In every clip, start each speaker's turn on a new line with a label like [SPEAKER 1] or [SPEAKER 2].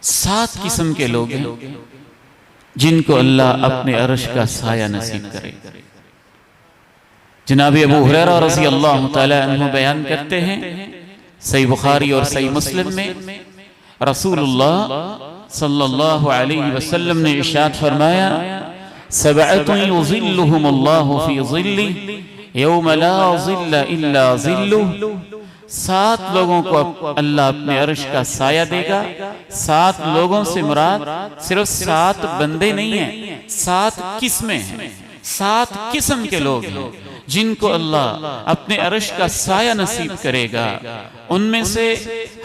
[SPEAKER 1] 7 किस्म के लोग हैं जिनको अल्लाह अपने अर्श का साया नसीब करे। जनाब अबू हुरैरा रज़ी अल्लाह तआला अन्हु बयान करते हैं, सही बुखारी और सही मुस्लिम में रसूलुल्लाह सल्लल्लाहु अलैहि वसल्लम ने इरशाद फरमाया, सबअतुन युज़िल्लुहुमुल्लाहु फी ज़िल्लिही यौम ला ज़िल्ला इल्ला ज़िल्लुहु। 7 लोगों को अल्लाह अपने अर्श का साया देगा। 7 लोगों से मुराद सिर्फ 7 बंदे नहीं हैं, 7 किस्में हैं। 7 किस्म के लोग हैं जिनको अल्लाह अपने अर्श का साया नसीब करेगा। उनमें से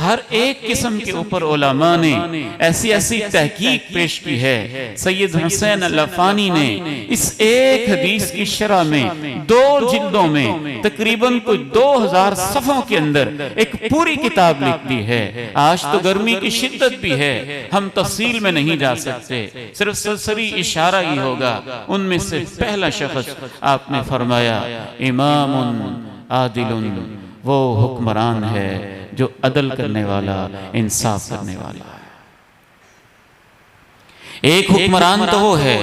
[SPEAKER 1] हर एक किस्म के ऊपर उलमा ने ऐसी ऐसी तहकीक पेश की है। सैयद हुसैन अल-अफ़ानी ने इस एक हदीस की शरह में 2 जिल्दों में तकरीबन कोई 2000 सफ़ों के अंदर एक पूरी किताब लिख दी है। आज तो गर्मी की शिद्दत भी है, हम तफसील में नहीं जा सकते, सिर्फ सरसरी इशारा ही होगा। उनमें से पहला शख्स आपने फरमाया, इमामुन आदिलुन, वो हुक्मरान है जो अदल करने वाला, इंसाफ करने वाला है। एक हुक्मरान तो वो है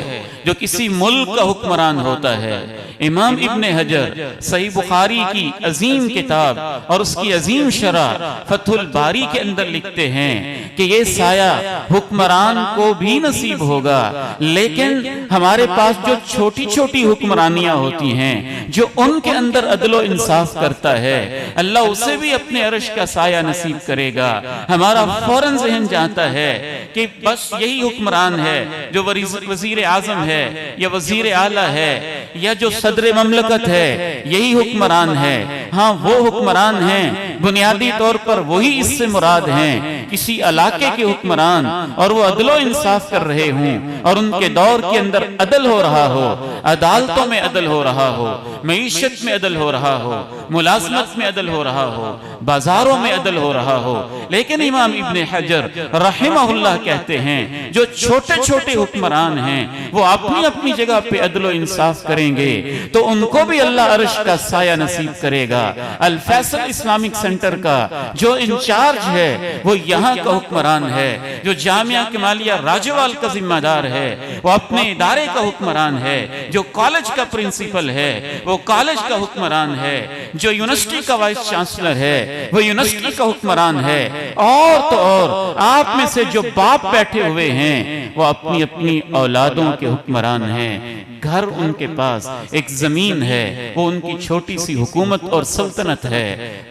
[SPEAKER 1] जो किसी मुल्क का हुक्मरान होता है। इमाम इब्न हजर सही बुखारी की अजीम किताब और उसकी अजीम शरह फतहुल बारी के अंदर लिखते हैं कि ये साया हुक्मरान को भी नसीब होगा, लेकिन हमारे पास जो छोटी छोटी हुक्मरानियां होती हैं, जो उनके अंदर अदलो इंसाफ करता है, अल्लाह उसे भी अपने अर्श का साया नसीब करेगा। हमारा फौरन ज़हन जाता है कि बस यही हुक्मरान है जो वजीर आजम है या वजीर आला है या जो सदर ममलकत है, यही हुक्मरान है। हाँ, वो हुक्मरान हैं, बुनियादी तौर पर वही इससे मुराद हैं। किसी इलाके के हुक्मरान और वो अदलो इंसाफ कर रहे हों और उनके दौर के अंदर अदल हो रहा हो, अदालतों में अदल हो रहा हो, मईशत में अदल हो रहा हो, मुलाजमत में अदल हो रहा हो, बाजारों में अदल हो रहा हो। लेकिन इमाम इब्न हजर रहमहुल्लाह कहते हैं जो छोटे छोटे हुक्मरान हैं वो अपनी अपनी जगह पे अदलो इंसाफ करेंगे तो उनको भी अल्लाह अर्श का साया नसीब करेगा। अल फैसल इस्लामिक सेंटर का जो इंचार्ज है वो यहाँ का हुक्मरान है, जो जामिया कमालिया राजवाल का जिम्मेदार है वो अपने इदारे का हुक्मरान है, जो कॉलेज का प्रिंसिपल है वो कॉलेज का हुक्मरान है, जो यूनिवर्सिटी का वाइस चांसलर है वो यूनिवर्सिटी का हुक्मरान है। और तो और आप में से जो बाप बैठे हुए हैं वो अपनी अपनी औलादों के हुक्मरान हैं। घर उनके पास एक जमीन है, वो उनकी छोटी सी हुकूमत और सल्तनत है।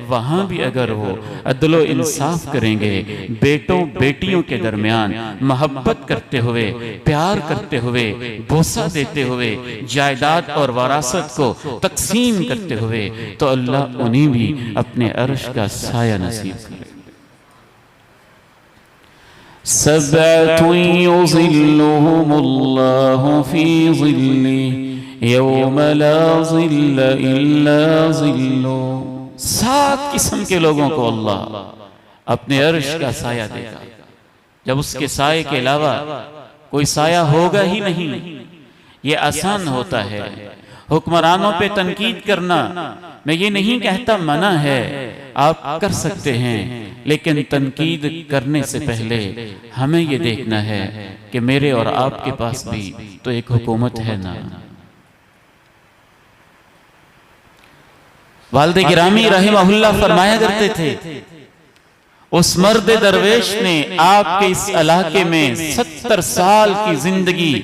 [SPEAKER 1] वहां भी अगर वो अदलो इंसाफ करेंगे, बेटों बेटियों के दरमियान मोहब्बत करते हुए, प्यार करते हुए, बोसा देते हुए, जायदाद और वरासत को तकसीम करते हुए, तो अल्लाह उन्हें भी अपने अर्श का साया नसीब करे। सबअतुन युज़िल्लुहुमुल्लाहु फी ज़िल्लिही यौम ला ज़िल्ला इल्ला ज़िल्लुहु। 7 किस्म के लोगों को अल्लाह अपने अर्श का साया देगा, जब उसके साये के अलावा कोई साया होगा ही नहीं। ये आसान होता है। हुक्मरानों पे तनकीद करना, मैं ये नहीं कहता मना है, आप कर सकते हैं, लेकिन तनकीद करने से पहले हमें ये देखना है कि मेरे और आपके पास भी तो एक हुकूमत है ना। वालिद गिरामी रहमहुल्लाह फरमाया करते थे, उस मर्द दरवेश ने आपके इस इलाके में 70 साल की जिंदगी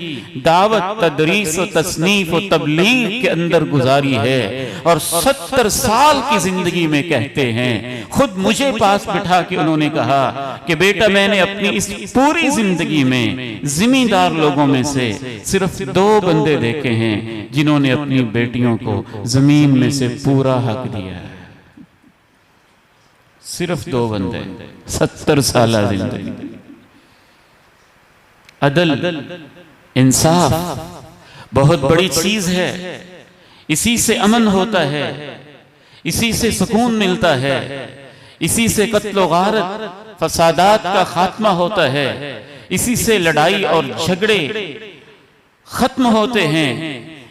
[SPEAKER 1] दावत, तदरीस, तसनीफ और तबलीग के अंदर गुजारी है। और 70 साल की जिंदगी में कहते हैं, खुद मुझे पास बिठा के उन्होंने कहा कि बेटा, मैंने अपनी इस पूरी जिंदगी में जिम्मेदार लोगों में से सिर्फ 2 बंदे देखे हैं जिन्होंने अपनी बेटियों को जमीन में से पूरा हक दिया है। सिर्फ 2 बंदे, 70 साल जिंदगी। अदल, इंसाफ बहुत बड़ी चीज है। इसी से अमन होता है, इसी से सुकून मिलता है, इसी से कत्ल गारत, फसादात का खात्मा होता है, इसी से लड़ाई और झगड़े खत्म होते हैं,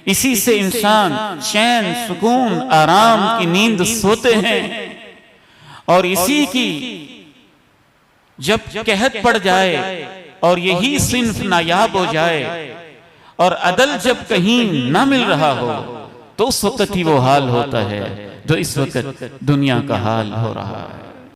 [SPEAKER 1] इसी से इंसान चैन, सुकून, आराम की नींद सोते हैं। और इसी की जब कहत पड़ जाए और यही सिन्फ नायाब हो जाए और अदल जब कहीं ना मिल रहा हो, तो उस वक्त ही वो हाल होता है जो इस वक्त दुनिया का हाल हो रहा है।